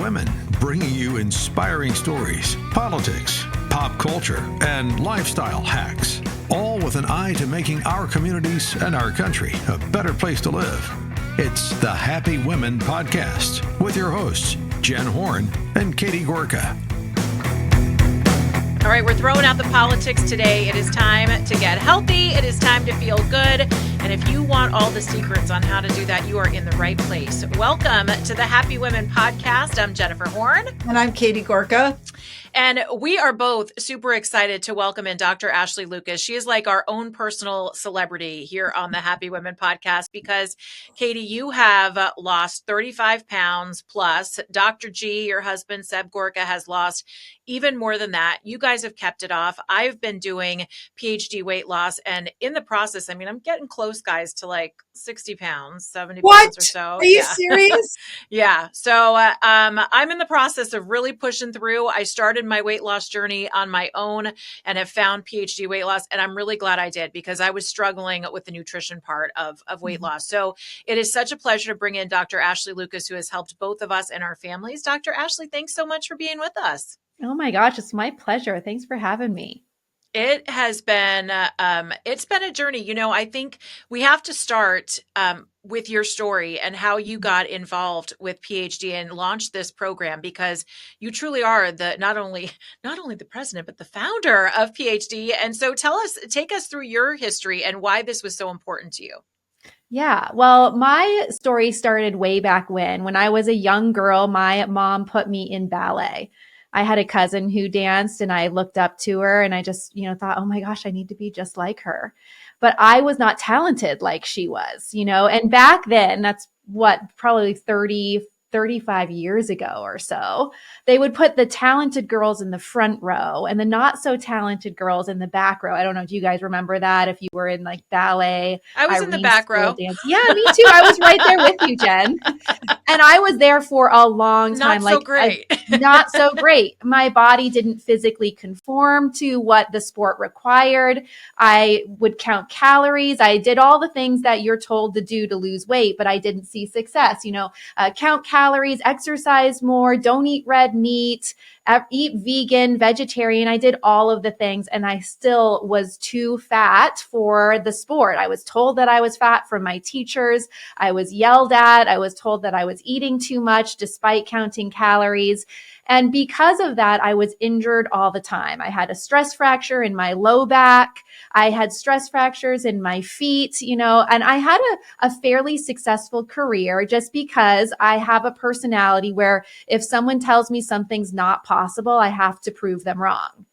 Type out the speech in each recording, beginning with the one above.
Women, bringing you inspiring stories, politics, pop culture, and lifestyle hacks, all with an eye to making our communities and our country a better place to live. It's the Happy Women Podcast with your hosts, Jen Horn and Katie Gorka. All right, we're throwing out the politics today. It is time to get healthy. It is time to feel good. And if you want all the secrets on how to do that, you are in the right place. Welcome to the Happy Women Podcast. I'm Jennifer Horn. And I'm Katie Gorka. And we are both super excited to welcome in Dr. Ashley Lucas. She is like our own personal celebrity here on the Happy Women Podcast because, Katie, you have lost 35 pounds plus. Dr. G, your husband, Seb Gorka, has lost even more than that. You guys have kept it off. I've been doing PhD weight loss. And in the process, I mean, I'm getting close, guys, to like 60 pounds, 70 pounds or so. Are you serious? Yeah. So I'm in the process of really pushing through. I started my weight loss journey on my own and have found PhD weight loss. And I'm really glad I did because I was struggling with the nutrition part of weight loss. So it is such a pleasure to bring in Dr. Ashley Lucas, who has helped both of us and our families. Dr. Ashley, thanks so much for being with us. Oh my gosh, it's my pleasure. Thanks for having me. It has been, it's been a journey. You know, I think we have to start with your story and how you got involved with PhD and launched this program because you truly are not only the president, but the founder of PhD. And so take us through your history and why this was so important to you. Yeah, well, my story started way back when I was a young girl, my mom put me in ballet. I had a cousin who danced and I looked up to her and I just, thought, oh my gosh, I need to be just like her. But I was not talented like she was, and back then that's probably 35 years ago or so, they would put the talented girls in the front row and the not so talented girls in the back row. I don't know. Do you guys remember that? If you were in like ballet, I was in the back row. Dance. Yeah, me too. I was right there with you, Jen. And I was there for a long time. Not so great. Not so great. My body didn't physically conform to what the sport required. I would count calories. I did all the things that you're told to do to lose weight, but I didn't see success. Count calories, exercise more, don't eat red meat, eat vegan, vegetarian. I did all of the things and I still was too fat for the sport. I was told that I was fat from my teachers. I was yelled at. I was told that I was eating too much despite counting calories. And because of that, I was injured all the time. I had a stress fracture in my low back. I had stress fractures in my feet, and I had a fairly successful career just because I have a personality where if someone tells me something's not possible, I have to prove them wrong,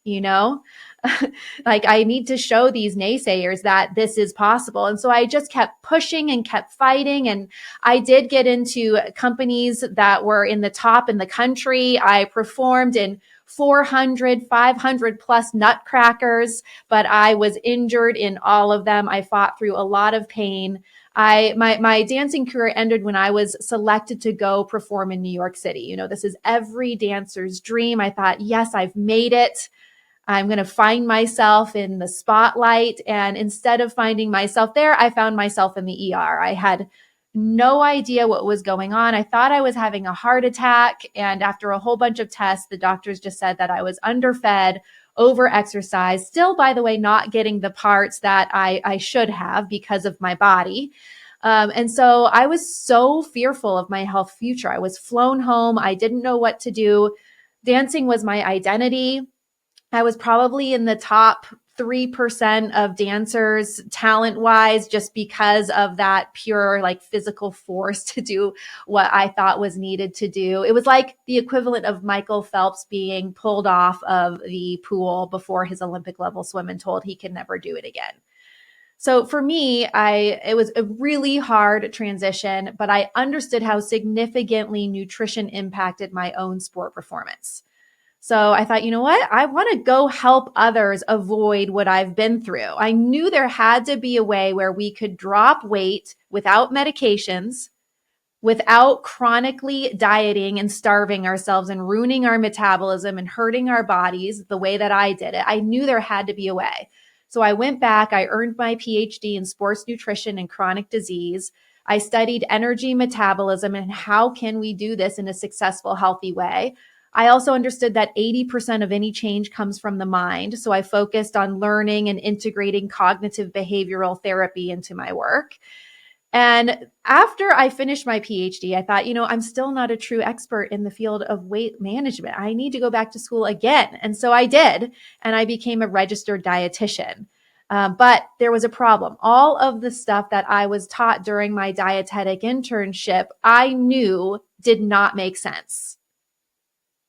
Like I need to show these naysayers that this is possible. And so I just kept pushing and kept fighting. And I did get into companies that were in the top in the country. I performed in 400, 500 plus nutcrackers, but I was injured in all of them. I fought through a lot of pain. My dancing career ended when I was selected to go perform in New York City. This is every dancer's dream. I thought, yes, I've made it. I'm going to find myself in the spotlight. And instead of finding myself there, I found myself in the ER. I had no idea what was going on. I thought I was having a heart attack. And after a whole bunch of tests, the doctors just said that I was underfed, overexercised, still, by the way, not getting the parts that I should have because of my body. And so I was so fearful of my health future. I was flown home. I didn't know what to do. Dancing was my identity. I was probably in the top 3% of dancers talent-wise, just because of that pure like physical force to do what I thought was needed to do. It was like the equivalent of Michael Phelps being pulled off of the pool before his Olympic level swim and told he could never do it again. So for me, it was a really hard transition, but I understood how significantly nutrition impacted my own sport performance. So I thought, you know what? I want to go help others avoid what I've been through. I knew there had to be a way where we could drop weight without medications, without chronically dieting and starving ourselves and ruining our metabolism and hurting our bodies the way that I did it. I knew there had to be a way. So I went back, I earned my PhD in sports nutrition and chronic disease. I studied energy metabolism and how can we do this in a successful, healthy way. I also understood that 80% of any change comes from the mind. So I focused on learning and integrating cognitive behavioral therapy into my work. And after I finished my PhD, I thought, I'm still not a true expert in the field of weight management. I need to go back to school again. And so I did, and I became a registered dietitian. But there was a problem. All of the stuff that I was taught during my dietetic internship, I knew did not make sense.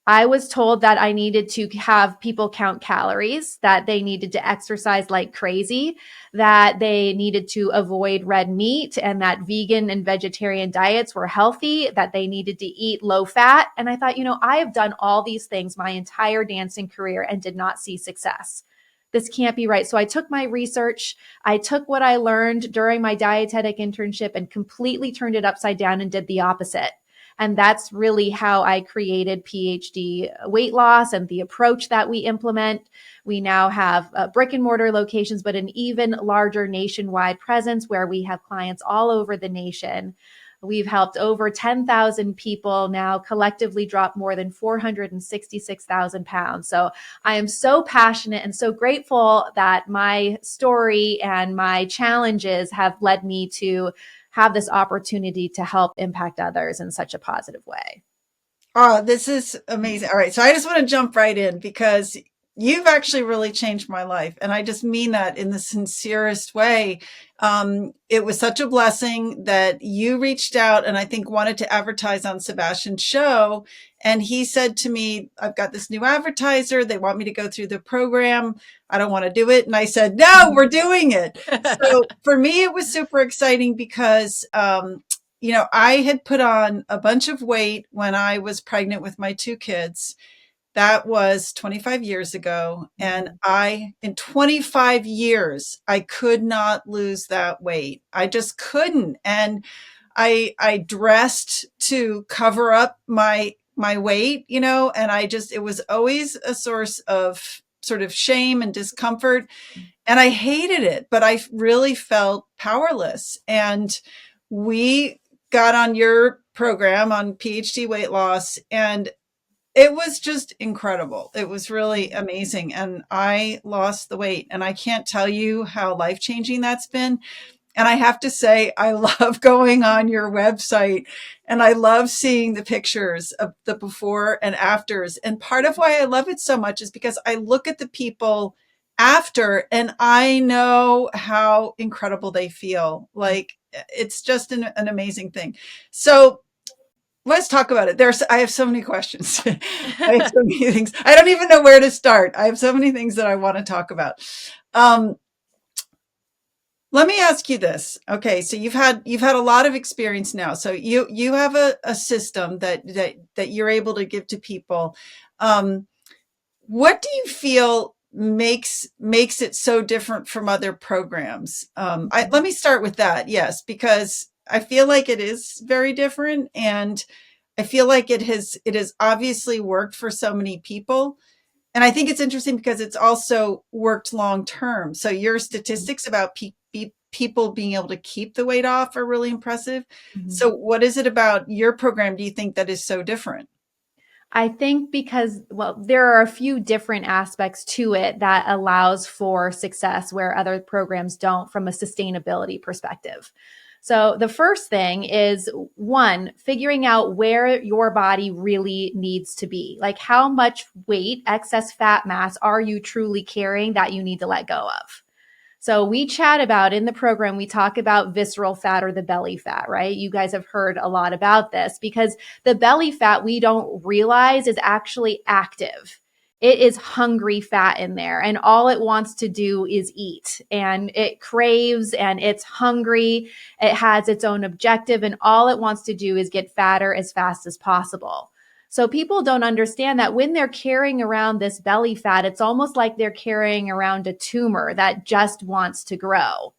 I was told that I needed to have people count calories, that they needed to exercise like crazy, that they needed to avoid red meat, and that vegan and vegetarian diets were healthy, that they needed to eat low fat. And I thought, I have done all these things my entire dancing career and did not see success. This can't be right. So I took my research, I took what I learned during my dietetic internship and completely turned it upside down and did the opposite. And that's really how I created PhD weight loss and the approach that we implement. We now have brick and mortar locations, but an even larger nationwide presence where we have clients all over the nation. We've helped over 10,000 people now collectively drop more than 466,000 pounds. So I am so passionate and so grateful that my story and my challenges have led me to have this opportunity to help impact others in such a positive way. Oh, this is amazing. All right. So I just want to jump right in because you've actually really changed my life. And I just mean that in the sincerest way. It was such a blessing that you reached out and I think wanted to advertise on Sebastian's show. And he said to me, I've got this new advertiser. They want me to go through the program. I don't want to do it. And I said, no, we're doing it. So for me, it was super exciting because, I had put on a bunch of weight when I was pregnant with my two kids. That was 25 years ago. And in 25 years, I could not lose that weight. I just couldn't. And I dressed to cover up my weight, and it was always a source of sort of shame and discomfort. And I hated it, but I really felt powerless. And we got on your program on PhD weight loss, and it was just incredible. It was really amazing. And I lost the weight, and I can't tell you how life-changing that's been. And I have to say, I love going on your website and I love seeing the pictures of the before and afters. And part of why I love it so much is because I look at the people after and I know how incredible they feel. Like it's just an amazing thing. So let's talk about it. I have so many questions. I have so many things. I don't even know where to start. I have so many things that I want to talk about. Let me ask you this. Okay, so you've had a lot of experience now. So you have a system that you're able to give to people. What do you feel makes it so different from other programs? Let me start with that. Yes, because I feel like it is very different, and I feel like it has obviously worked for so many people. And I think it's interesting because it's also worked long term. So your statistics about people being able to keep the weight off are really impressive. Mm-hmm. So what is it about your program do you think that is so different? I think because, there are a few different aspects to it that allows for success where other programs don't from a sustainability perspective. So the first thing is, one, figuring out where your body really needs to be. Like how much weight, excess fat mass are you truly carrying that you need to let go of? So we chat about in the program, we talk about visceral fat or the belly fat, right? You guys have heard a lot about this because the belly fat we don't realize is actually active. It is hungry fat in there, and all it wants to do is eat, and it craves and it's hungry. It has its own objective, and all it wants to do is get fatter as fast as possible. So people don't understand that when they're carrying around this belly fat, it's almost like they're carrying around a tumor that just wants to grow.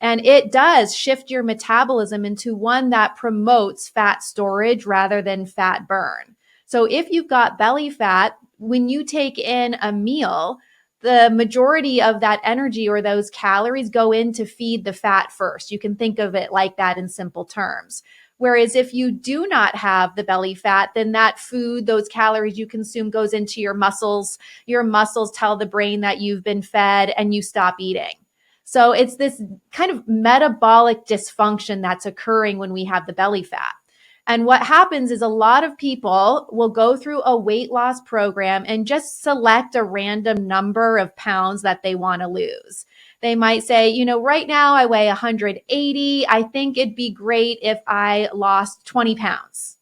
And it does shift your metabolism into one that promotes fat storage rather than fat burn. So if you've got belly fat, when you take in a meal, the majority of that energy or those calories go in to feed the fat first. You can think of it like that in simple terms. Whereas if you do not have the belly fat, then that food, those calories you consume goes into your muscles. Your muscles tell the brain that you've been fed and you stop eating. So it's this kind of metabolic dysfunction that's occurring when we have the belly fat. And what happens is a lot of people will go through a weight loss program and just select a random number of pounds that they want to lose. They might say, you know, right now I weigh 180. I think it'd be great if I lost 20 pounds.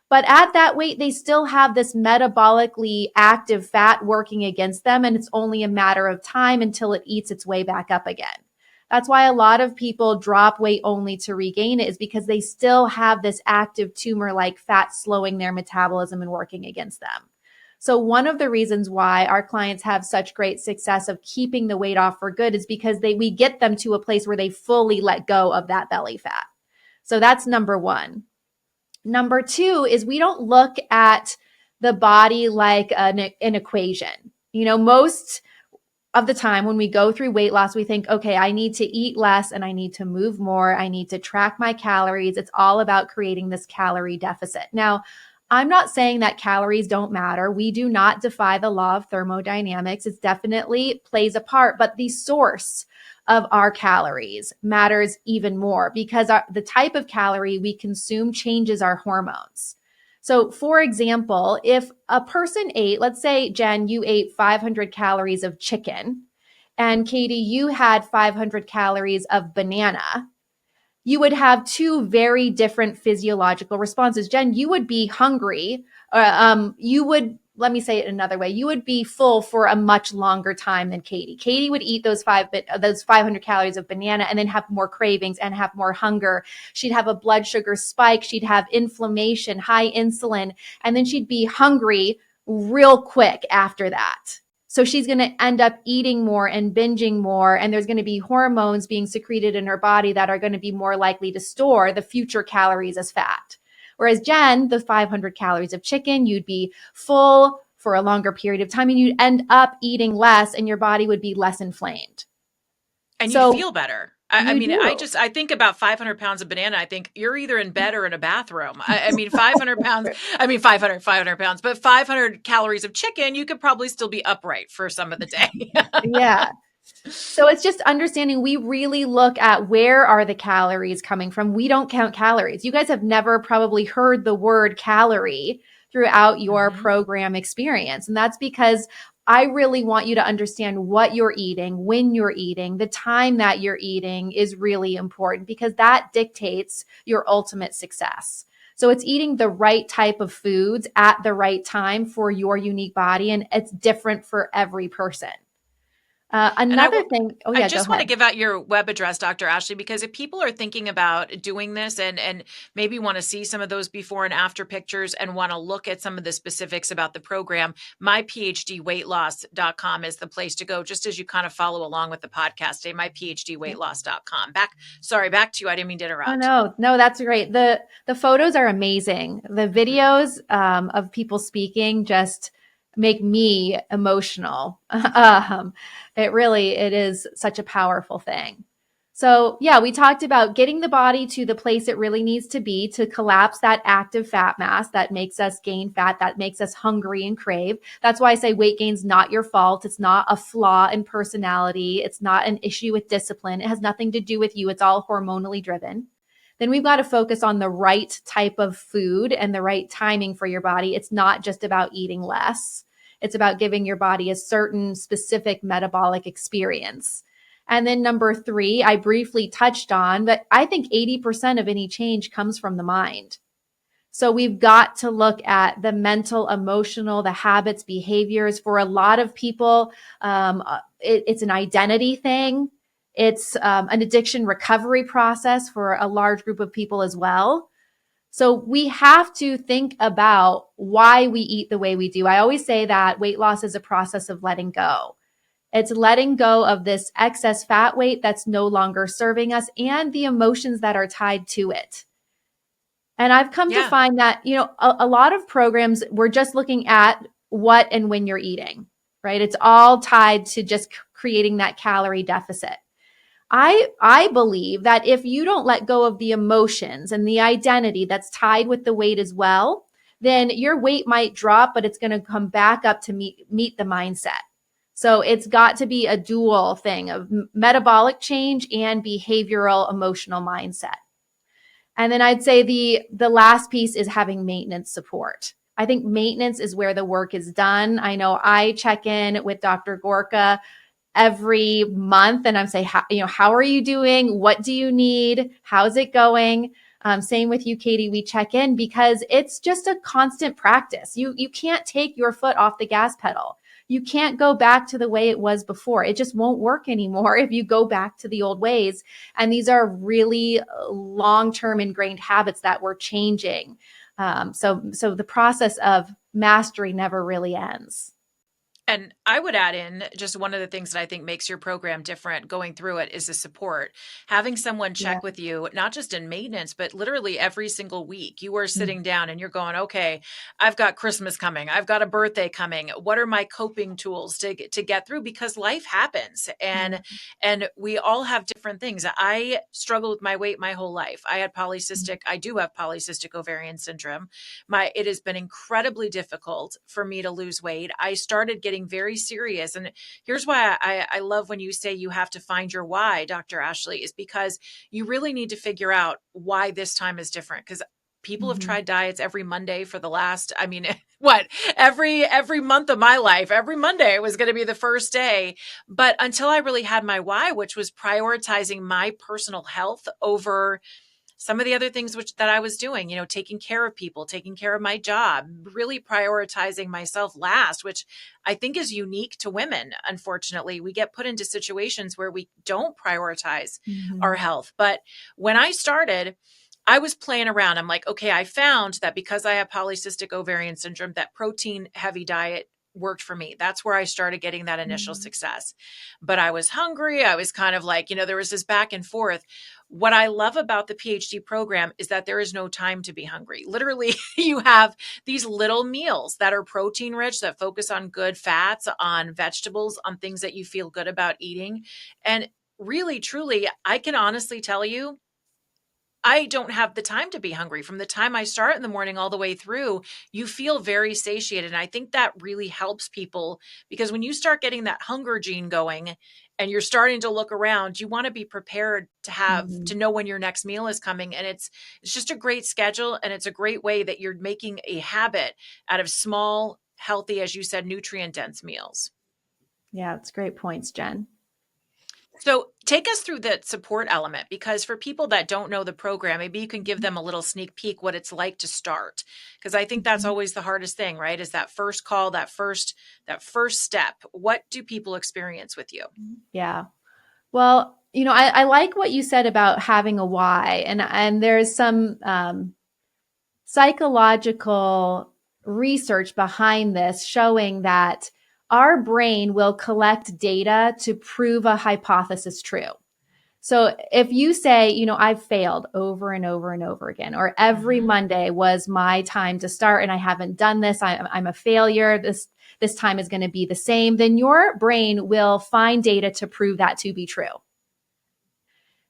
But at that weight, they still have this metabolically active fat working against them. And it's only a matter of time until it eats its way back up again. That's why a lot of people drop weight only to regain it, is because they still have this active tumor-like fat slowing their metabolism and working against them. So one of the reasons why our clients have such great success of keeping the weight off for good is because we get them to a place where they fully let go of that belly fat. So that's number one. Number two is we don't look at the body like an equation. You know, most of the time when we go through weight loss, we think, okay, I need to eat less and I need to move more. I need to track my calories. It's all about creating this calorie deficit. Now, I'm not saying that calories don't matter. We do not defy the law of thermodynamics. It definitely plays a part, but the source of our calories matters even more, because the type of calorie we consume changes our hormones. So for example, if a person ate, let's say, Jen, you ate 500 calories of chicken, and Katie, you had 500 calories of banana, you would have two very different physiological responses. Jen, you would be hungry. Let me say it another way. You would be full for a much longer time than Katie. Katie would eat those 500 calories of banana and then have more cravings and have more hunger. She'd have a blood sugar spike. She'd have inflammation, high insulin, and then she'd be hungry real quick after that. So she's going to end up eating more and binging more, and there's going to be hormones being secreted in her body that are going to be more likely to store the future calories as fat. Whereas Jen, the 500 calories of chicken, you'd be full for a longer period of time and you'd end up eating less and your body would be less inflamed. And So you feel better. I mean, I think about 500 pounds of banana. I think you're either in bed or in a bathroom. I mean, 500 pounds, 500 pounds, but 500 calories of chicken, you could probably still be upright for some of the day. Yeah. So it's just understanding, we really look at where are the calories coming from. We don't count calories. You guys have never probably heard the word calorie throughout your program experience. And that's because I really want you to understand what you're eating, when you're eating, the time that you're eating is really important, because that dictates your ultimate success. So it's eating the right type of foods at the right time for your unique body. And it's different for every person. Another thing. Oh yeah, I just want to give out your web address, Dr. Ashley, because if people are thinking about doing this and maybe want to see some of those before and after pictures and want to look at some of the specifics about the program, myphdweightloss.com is the place to go, just as you kind of follow along with the podcast today, myphdweightloss.com. Back to you. I didn't mean to interrupt. Oh, no, that's great. The photos are amazing. The videos of people speaking just make me emotional. It is such a powerful thing. So yeah, we talked about getting the body to the place it really needs to be to collapse that active fat mass that makes us gain fat, that makes us hungry and crave. That's why I say weight gain's not your fault. It's not a flaw in personality. It's not an issue with discipline. It has nothing to do with you. It's all hormonally driven. Then we've got to focus on the right type of food and the right timing for your body. It's not just about eating less. It's about giving your body a certain specific metabolic experience. And then number 3, I briefly touched on, but I think 80% of any change comes from the mind. So we've got to look at the mental, emotional, the habits, behaviors. For a lot of people, it's an identity thing. It's an addiction recovery process for a large group of people as well. So we have to think about why we eat the way we do. I always say that weight loss is a process of letting go. It's letting go of this excess fat weight that's no longer serving us and the emotions that are tied to it. And I've come to find that, a lot of programs, we're just looking at what and when you're eating. right? It's all tied to just creating that calorie deficit. I believe that if you don't let go of the emotions and the identity that's tied with the weight as well, then your weight might drop, but it's going to come back up to meet the mindset. So it's got to be a dual thing of metabolic change and behavioral emotional mindset. And then I'd say the last piece is having maintenance support. I think maintenance is where the work is done. I know I check in with Dr. Gorka every month and I'm saying, how are you doing? What do you need? How's it going? Same with you, Katie. We check in because it's just a constant practice. You can't take your foot off the gas pedal. You can't go back to the way it was before. It just won't work anymore if you go back to the old ways. And these are really long-term ingrained habits that we're changing. So the process of mastery never really ends. And I would add in just one of the things that I think makes your program different going through it is the support. Having someone check with you, not just in maintenance, but literally every single week. You are sitting down and you're going, okay, I've got Christmas coming. I've got a birthday coming. What are my coping tools to get through? Because life happens and we all have different things. I struggled with my weight my whole life. I do have polycystic ovarian syndrome. It has been incredibly difficult for me to lose weight. I started getting very serious. And here's why I love when you say you have to find your why, Dr. Ashley, is because you really need to figure out why this time is different. Because people have tried diets every Monday for the last, every month of my life, every Monday was going to be the first day. But until I really had my why, which was prioritizing my personal health over some of the other things that I was doing, taking care of people, taking care of my job, really prioritizing myself last, which I think is unique to women. Unfortunately, we get put into situations where we don't prioritize our health. But when I started, I was playing around. I'm like, okay, I found that because I have polycystic ovarian syndrome, that protein heavy diet worked for me. That's where I started getting that initial success. But I was hungry. I was kind of like, there was this back and forth. What I love about the PhD program is that there is no time to be hungry. Literally, you have these little meals that are protein rich, that focus on good fats, on vegetables, on things that you feel good about eating. And really, truly, I can honestly tell you, I don't have the time to be hungry. From the time I start in the morning all the way through, you feel very satiated. And I think that really helps people because when you start getting that hunger gene going and you're starting to look around, you want to be prepared to know when your next meal is coming. And it's just a great schedule. And it's a great way that you're making a habit out of small, healthy, as you said, nutrient dense meals. Yeah, it's great points, Jen. So take us through the support element, because for people that don't know the program, maybe you can give them a little sneak peek what it's like to start. Because I think that's always the hardest thing, right? Is that first call, that first step. What do people experience with you? Yeah. Well, I like what you said about having a why, and there's some psychological research behind this showing that our brain will collect data to prove a hypothesis true. So if you say, I've failed over and over and over again, or every Monday was my time to start and I haven't done this, I'm a failure, this time is going to be the same, then your brain will find data to prove that to be true.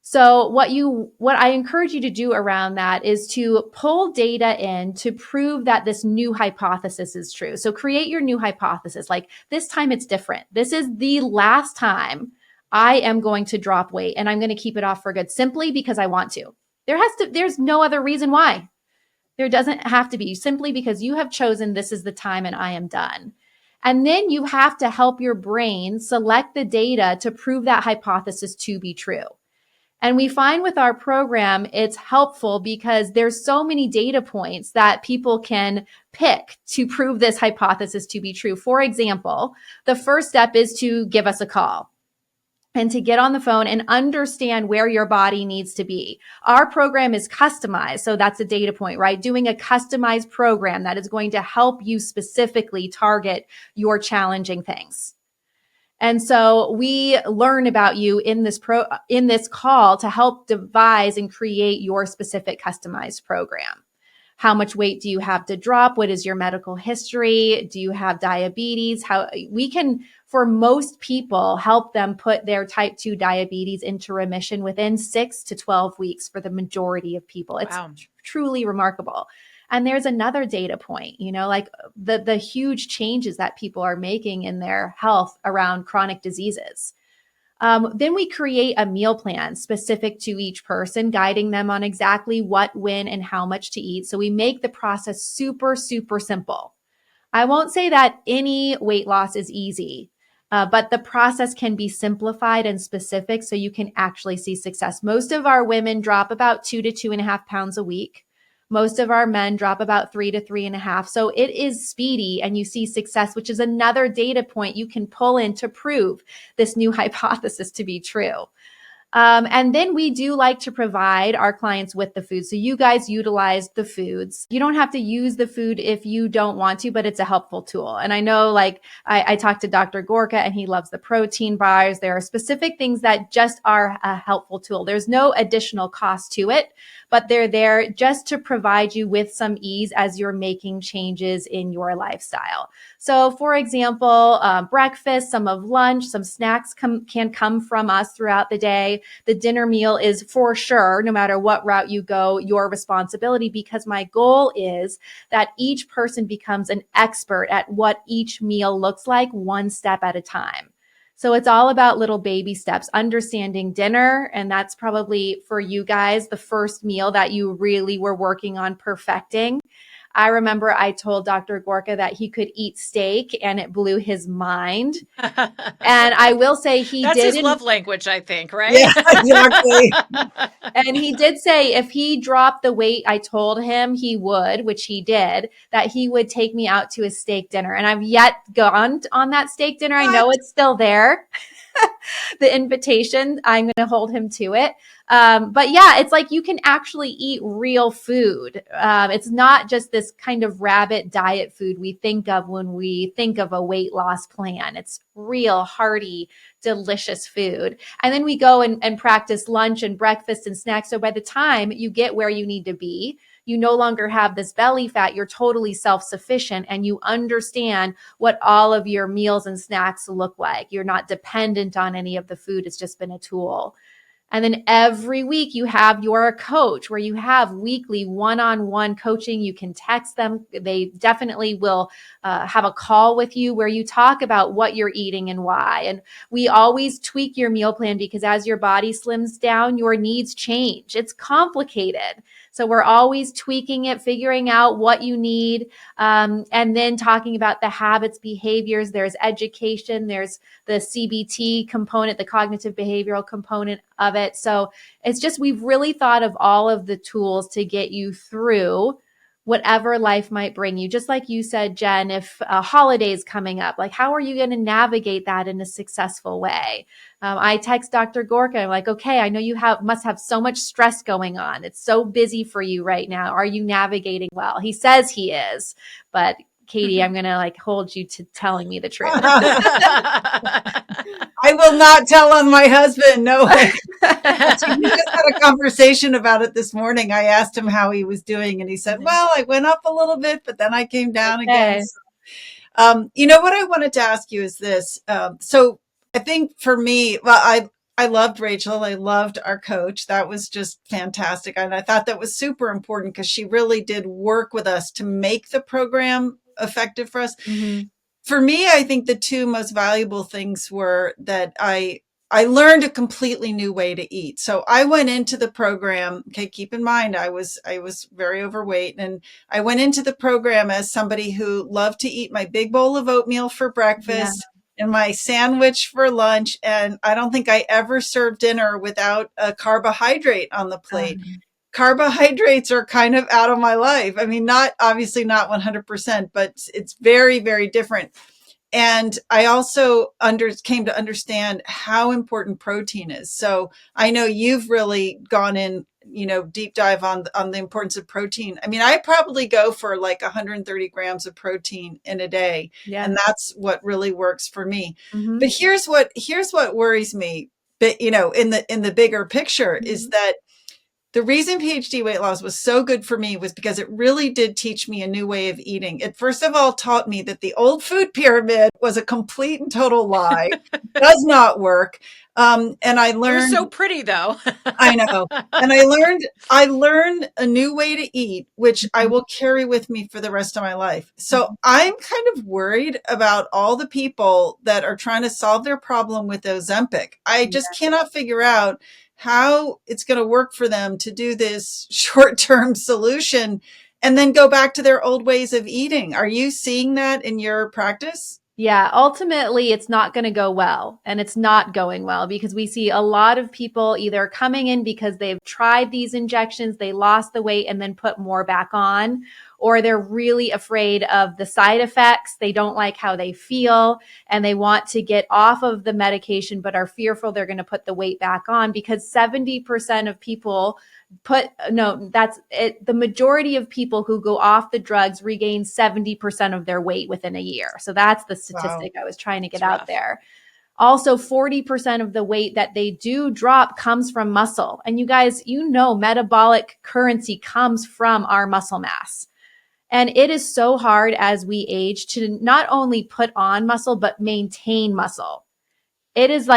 So what I encourage you to do around that is to pull data in to prove that this new hypothesis is true. So create your new hypothesis. Like, this time it's different. This is the last time I am going to drop weight and I'm going to keep it off for good simply because I want to. There's no other reason why. There doesn't have to be, simply because you have chosen this is the time and I am done. And then you have to help your brain select the data to prove that hypothesis to be true. And we find with our program, it's helpful because there's so many data points that people can pick to prove this hypothesis to be true. For example, the first step is to give us a call and to get on the phone and understand where your body needs to be. Our program is customized. So that's a data point, right? Doing a customized program that is going to help you specifically target your challenging things. And so we learn about you in this call to help devise and create your specific customized program. how much weight do you have to drop? What is your medical history? Do you have diabetes? How we can, for most people, help them put their type 2 diabetes into remission within 6 to 12 weeks for the majority of people. It's Wow. truly remarkable. And there's another data point, like the huge changes that people are making in their health around chronic diseases. Then we create a meal plan specific to each person, guiding them on exactly what, when, and how much to eat. So we make the process super, super simple. I won't say that any weight loss is easy, but the process can be simplified and specific so you can actually see success. Most of our women drop about 2 to 2.5 pounds a week. Most of our men drop about 3 to 3.5. So it is speedy and you see success, which is another data point you can pull in to prove this new hypothesis to be true. And then we do like to provide our clients with the food. So you guys utilize the foods. You don't have to use the food if you don't want to, but it's a helpful tool. And I know I talked to Dr. Gorka and he loves the protein bars. There are specific things that just are a helpful tool. There's no additional cost to it, but they're there just to provide you with some ease as you're making changes in your lifestyle. So for example, breakfast, some of lunch, some snacks can come from us throughout the day. The dinner meal is for sure, no matter what route you go, your responsibility, because my goal is that each person becomes an expert at what each meal looks like one step at a time. So it's all about little baby steps, understanding dinner. And that's probably for you guys, the first meal that you really were working on perfecting. I remember I told Dr. Gorka that he could eat steak and it blew his mind. And I will say That's his love language, I think, right? Yeah, exactly. And he did say if he dropped the weight I told him he would, which he did, that he would take me out to a steak dinner. And I've yet gone on that steak dinner. I know it's still there. The invitation, I'm going to hold him to it. But yeah, it's like you can actually eat real food. It's not just this kind of rabbit diet food we think of when we think of a weight loss plan. It's real, hearty, delicious food. And then we go and practice lunch and breakfast and snacks. So by the time you get where you need to be, you no longer have this belly fat. You're totally self-sufficient and you understand what all of your meals and snacks look like. You're not dependent on any of the food. It's just been a tool. And then every week you have your coach where you have weekly one-on-one coaching. You can text them. They definitely will have a call with you where you talk about what you're eating and why. And we always tweak your meal plan because as your body slims down, your needs change. It's complicated. So we're always tweaking it, figuring out what you need, and then talking about the habits, behaviors. There's education. There's the CBT component, the cognitive behavioral component of it. So it's just, we've really thought of all of the tools to get you through whatever life might bring you. Just like you said, Jen, if a holiday's coming up, like how are you going to navigate that in a successful way? I text Dr. Gorka. I'm like, okay, I know you must have so much stress going on. It's so busy for you right now. Are you navigating well? He says he is, but Katie, I'm going to hold you to telling me the truth. I will not tell on my husband. No way. So we just had a conversation about it this morning. I asked him how he was doing and he said, well, I went up a little bit, but then I came down again. So, what I wanted to ask you is this. So I think for me, well, I loved Rachel. I loved our coach. That was just fantastic. And I thought that was super important because she really did work with us to make the program effective for us. Mm-hmm. For me, I think the two most valuable things were that I learned a completely new way to eat. So I went into the program. Okay, keep in mind, I was very overweight, and I went into the program as somebody who loved to eat my big bowl of oatmeal for breakfast and my sandwich for lunch. And I don't think I ever served dinner without a carbohydrate on the plate. Carbohydrates are kind of out of my life. I mean, obviously not 100%, but it's very, very different. And I also came to understand how important protein is. So I know you've really gone in, deep dive on the importance of protein. I mean, I probably go for 130 grams of protein in a day. Yeah. And that's what really works for me. Mm-hmm. But here's what worries me, but in the bigger picture, mm-hmm. is that the reason PhD weight loss was so good for me was because it really did teach me a new way of eating. It first of all taught me that the old food pyramid was a complete and total lie, does not work. And I It was learned, so pretty though. I know, and I learned a new way to eat, which I will carry with me for the rest of my life. So I'm kind of worried about all the people that are trying to solve their problem with Ozempic. I just cannot figure out how it's going to work for them to do this short-term solution and then go back to their old ways of eating. Are you seeing that in your practice? Yeah, ultimately, it's not going to go well. And it's not going well because we see a lot of people either coming in because they've tried these injections, they lost the weight and then put more back on, or they're really afraid of the side effects. They don't like how they feel and they want to get off of the medication, but are fearful they're going to put the weight back on because 70% of people that's it. The majority of people who go off the drugs regain 70% of their weight within a year. So that's the statistic I was trying to get out there. Also, 40% of the weight that they do drop comes from muscle. And you guys, metabolic currency comes from our muscle mass. And it is so hard as we age to not only put on muscle, but maintain muscle. It is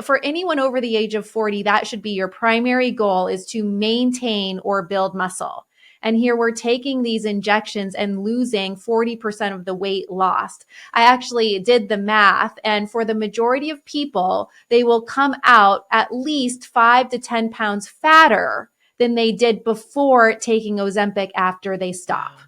for anyone over the age of 40, that should be your primary goal, is to maintain or build muscle. And here we're taking these injections and losing 40% of the weight lost. I actually did the math, and for the majority of people, they will come out at least 5 to 10 pounds fatter than they did before taking Ozempic after they stop.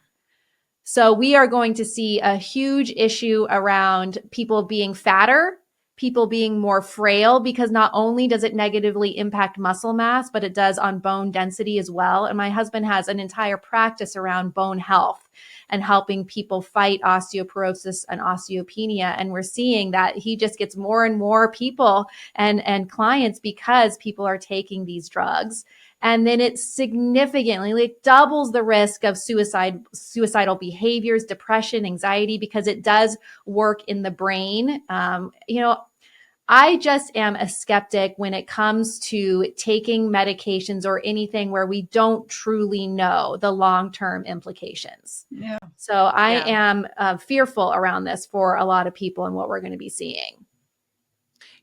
So we are going to see a huge issue around people being fatter, people being more frail, because not only does it negatively impact muscle mass, but it does on bone density as well. And my husband has an entire practice around bone health and helping people fight osteoporosis and osteopenia. And we're seeing that he just gets more and more people and clients because people are taking these drugs. And then it significantly doubles the risk of suicidal behaviors, depression, anxiety, because it does work in the brain. I just am a skeptic when it comes to taking medications or anything where we don't truly know the long-term implications. Yeah. So I am fearful around this for a lot of people and what we're going to be seeing.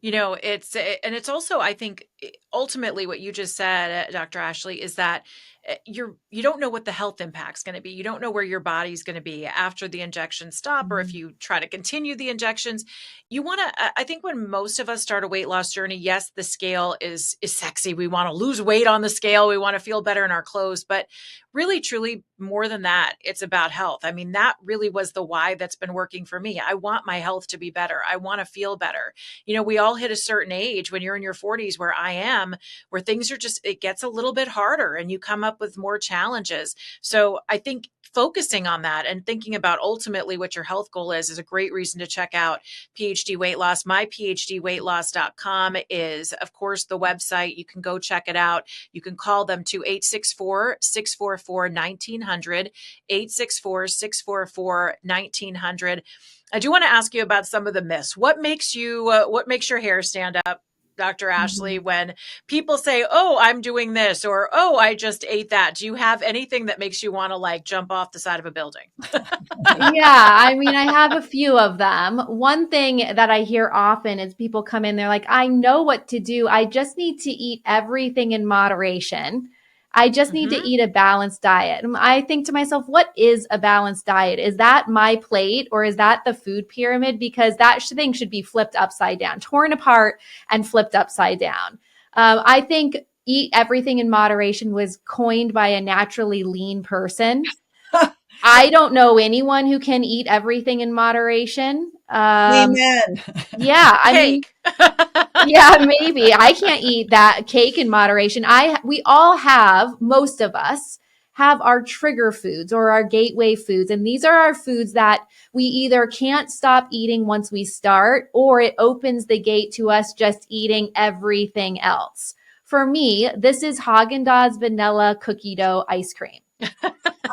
It's also, I think, ultimately what you just said, Dr. Ashley, is that you don't know what the health impact's going to be. You don't know where your body's going to be after the injections stop, or if you try to continue the injections. You want to, I think when most of us start a weight loss journey, yes, the scale is sexy. We want to lose weight on the scale. We want to feel better in our clothes, but really, truly more than that, it's about health. I mean, that really was the why that's been working for me. I want my health to be better. I want to feel better. We all hit a certain age when you're in your 40s, where I am, where things are it gets a little bit harder and you come up with more challenges. So I think focusing on that and thinking about ultimately what your health goal is a great reason to check out PhD Weight Loss. MyPhDweightloss.com is, of course, the website. You can go check it out. You can call them to 864-644-1900, 864-644-1900. I do want to ask you about some of the myths. What makes your hair stand up, Dr. Ashley, when people say, oh, I'm doing this, or, oh, I just ate that? Do you have anything that makes you want to jump off the side of a building? Yeah, I mean, I have a few of them. One thing that I hear often is people come in, they're like, I know what to do. I just need to eat everything in moderation. I just need to eat a balanced diet. And I think to myself, what is a balanced diet? Is that my plate, or is that the food pyramid? Because that thing should be flipped upside down, torn apart and flipped upside down. I think eat everything in moderation was coined by a naturally lean person. I don't know anyone who can eat everything in moderation. Amen. Yeah, I mean, yeah, maybe I can't eat that cake in moderation. Most of us have our trigger foods or our gateway foods. And these are our foods that we either can't stop eating once we start, or it opens the gate to us just eating everything else. For me, this is Haagen-Dazs vanilla cookie dough ice cream.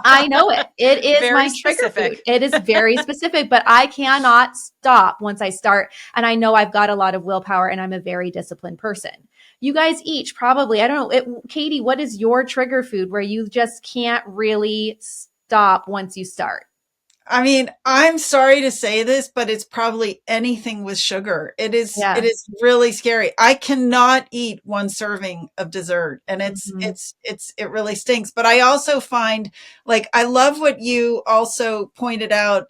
I know it. It is very my specific. trigger food. It is very specific, but I cannot stop once I start. And I know I've got a lot of willpower and I'm a very disciplined person. You guys each probably, I don't know, Katie, what is your trigger food where you just can't really stop once you start? I mean, I'm sorry to say this, but it's probably anything with sugar. It Yeah. is really scary. I cannot eat one serving of dessert, and it really stinks. But I also find, like, I love what you also pointed out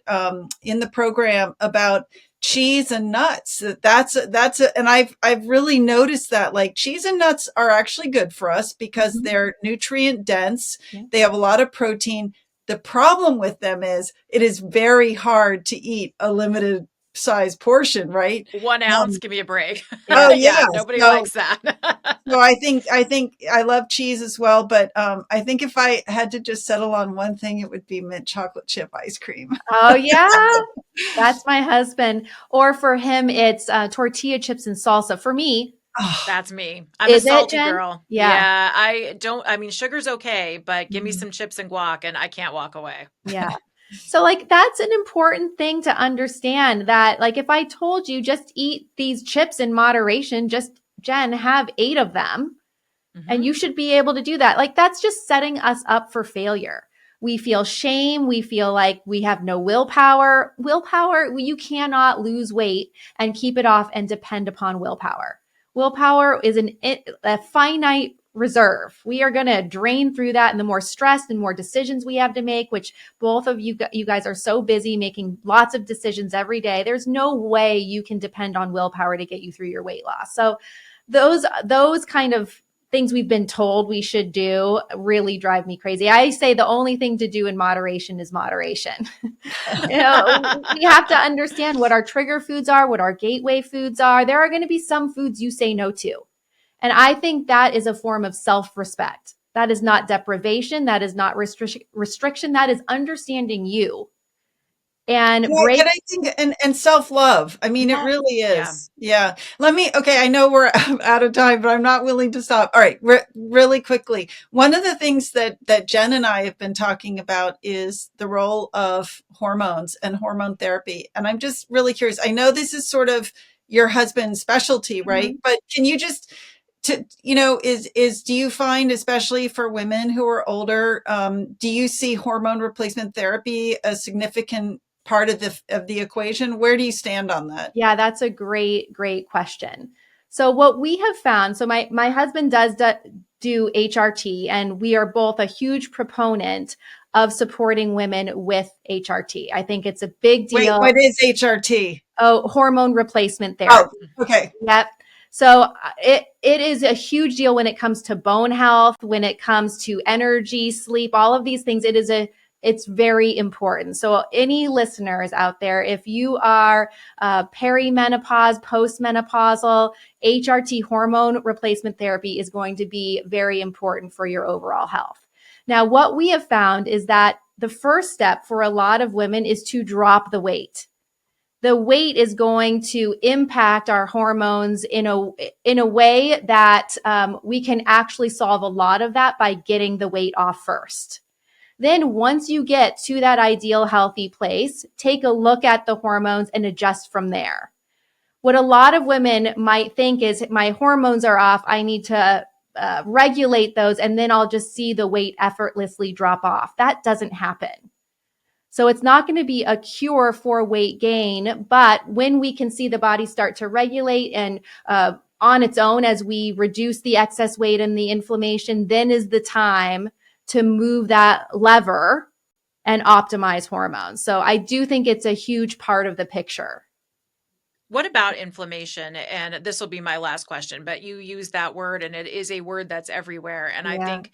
in the program about cheese and nuts. And I've really noticed that, like, cheese and nuts are actually good for us because they're nutrient dense. Yeah. They have a lot of protein. The problem with them is it is very hard to eat a limited size portion, right? 1 ounce, give me a break. Oh Yeah, yeah. nobody So, likes that. so I think I love cheese as well, but I think if I had to just settle on one thing, it would be mint chocolate chip ice cream. Oh yeah. That's my husband. Or for him, it's tortilla chips and salsa. For me, Oh, That's me. I'm a is it, salty Jen? girl. Yeah. Yeah, I mean, sugar's okay, but give me Mhm. some chips and guac and I can't walk away. Yeah. So like that's an important thing to understand that like if I told you just eat these chips in moderation, just Jen, have 8 of them and Mhm. you should be able to do that. Like that's just setting us up for failure. We feel shame. We feel like we have no willpower. Willpower, you cannot lose weight and keep it off and depend upon willpower. Willpower is a finite reserve. We are going to drain through that. And the more stressed and more decisions we have to make, which both of you guys are so busy making lots of decisions every day, there's no way you can depend on willpower to get you through your weight loss. So those kind of things we've been told we should do really drive me crazy. I say the only thing to do in moderation is moderation. We have to understand what our trigger foods are, what our gateway foods are. There are going to be some foods you say no to. And I think that is a form of self-respect. That is not deprivation. That is not restriction. That is understanding you and yeah, break. and I think and self-love. I mean, it Yeah. really Yeah. is. Yeah. Okay, I know we're out of time, but I'm not willing to stop. All right, really quickly. One of the things that Jen and I have been talking about is the role of hormones and hormone therapy. And I'm just really curious. I know this is sort of your husband's specialty, right? Mhm. But can you just do you find, especially for women who are older, do you see hormone replacement therapy a significant part of the equation? Where do you stand on that? Yeah, that's a great question. So what we have found, so my husband does do HRT, and we are both a huge proponent of supporting women with HRT. I think it's a big Wait, deal. what is HRT? Oh, hormone replacement Oh, therapy. okay. Yep. So it is a huge deal when it comes to bone health, when it comes to energy, sleep, all of these things. It's very important. So any listeners out there, if you are perimenopause, postmenopausal, HRT hormone replacement therapy is going to be very important for your overall health. Now, what we have found is that the first step for a lot of women is to drop the weight. The weight is going to impact our hormones in a way that we can actually solve a lot of that by getting the weight off first. Then once you get to that ideal healthy place, take a look at the hormones and adjust from there. What a lot of women might think is my hormones are off. I need to regulate those and then I'll just see the weight effortlessly drop off. That doesn't happen. So it's not going to be a cure for weight gain, but when we can see the body start to regulate and on its own as we reduce the excess weight and the inflammation, then is the time to move that lever and optimize hormones. So I do think it's a huge part of the picture. What about inflammation? And this will be my last question, but you use that word and it is a word that's everywhere. And I Yeah. think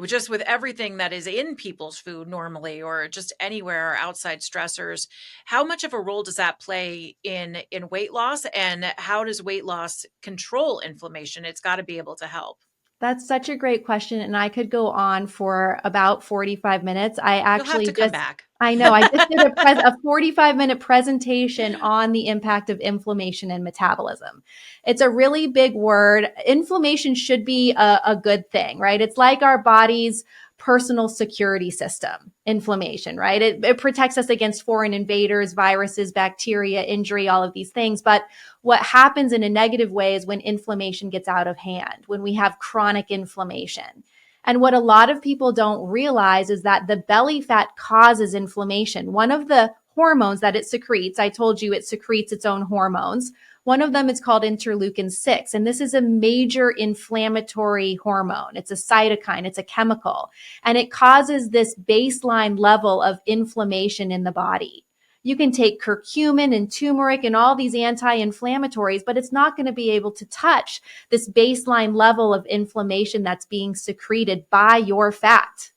just with everything that is in people's food normally, or just anywhere or outside stressors, how much of a role does that play in weight loss? And how does weight loss control inflammation? It's got to be able to help. That's such a great question. And I could go on for about 45 minutes. You'll have to come back. I know, I just did a 45-minute presentation on the impact of inflammation and metabolism. It's a really big word. Inflammation should be a good thing, right? It's like our body's personal security system, inflammation, right? It protects us against foreign invaders, viruses, bacteria, injury, all of these things. But what happens in a negative way is when inflammation gets out of hand, when we have chronic inflammation. And what a lot of people don't realize is that the belly fat causes inflammation. One of the hormones that it secretes, I told you it secretes its own hormones. One of them is called interleukin 6, and this is a major inflammatory hormone. It's a cytokine, it's a chemical, and it causes this baseline level of inflammation in the body. You can take curcumin and turmeric and all these anti-inflammatories, but it's not going to be able to touch this baseline level of inflammation that's being secreted by your fat.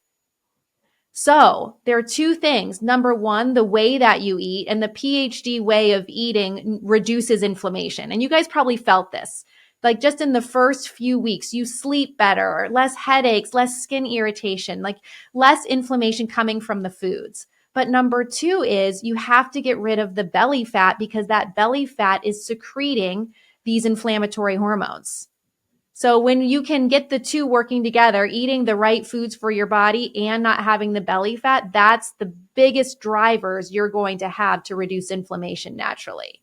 So there are two things. Number one, the way that you eat, and the PhD way of eating reduces inflammation. And you guys probably felt this. Like just in the first few weeks, you sleep better, less headaches, less skin irritation, like less inflammation coming from the foods. But number two is you have to get rid of the belly fat because that belly fat is secreting these inflammatory hormones. So when you can get the two working together, eating the right foods for your body and not having the belly fat, that's the biggest drivers you're going to have to reduce inflammation naturally.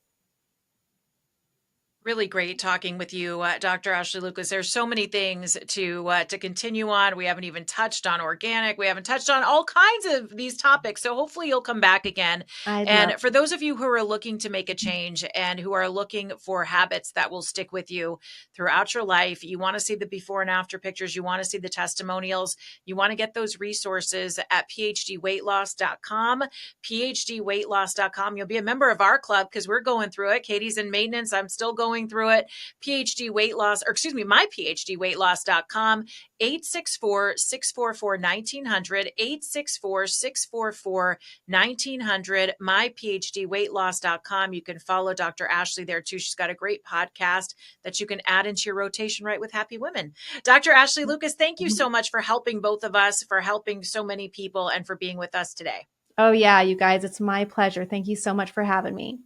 Really great talking with you, Dr. Ashley Lucas. There's so many things to continue on. We haven't even touched on organic. We haven't touched on all kinds of these topics. So hopefully you'll come back again. And for those of you who are looking to make a change and who are looking for habits that will stick with you throughout your life, you want to see the before and after pictures. You want to see the testimonials. You want to get those resources at phdweightloss.com, phdweightloss.com. You'll be a member of our club because we're going through it. Katie's in maintenance. I'm still going through it. myphdweightloss.com, 864-644-1900, 864-644-1900, myphdweightloss.com. You can follow Dr. Ashley there too. She's got a great podcast that you can add into your rotation right with Happy Women. Dr. Ashley Lucas, thank you so much for helping both of us, for helping so many people, and for being with us today. Oh yeah, you guys, it's my pleasure. Thank you so much for having me.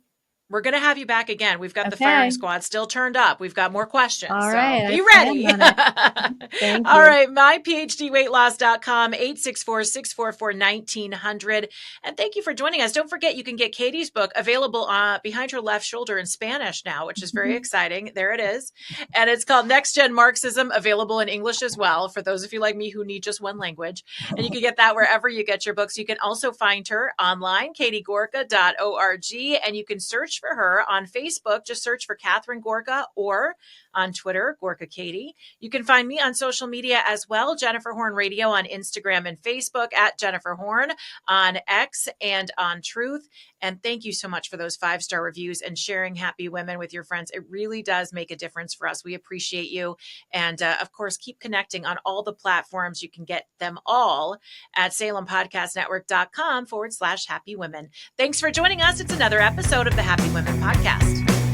We're going to have you back again. We've got the firing squad still turned up. We've got more questions. All right. So be ready. Thank you. All right. myphdweightloss.com, 864-644-1900. And thank you for joining us. Don't forget, you can get Katie's book available behind her left shoulder in Spanish now, which is very exciting. There it is. And it's called Next Gen Marxism, available in English as well, for those of you like me who need just one language. And you can get that wherever you get your books. You can also find her online, katiegorka.org, and you can search for her on Facebook. Just search for Catherine Gorka, or on Twitter, Gorka Katie. You can find me on social media as well, Jennifer Horn Radio on Instagram and Facebook, at Jennifer Horn on X and on Truth. And thank you so much for those 5-star reviews and sharing Happy Women with your friends. It really does make a difference for us. We appreciate you. And of course, keep connecting on all the platforms. You can get them all at salempodcastnetwork.com/Happy Women. Thanks for joining us. It's another episode of the Happy Women Podcast.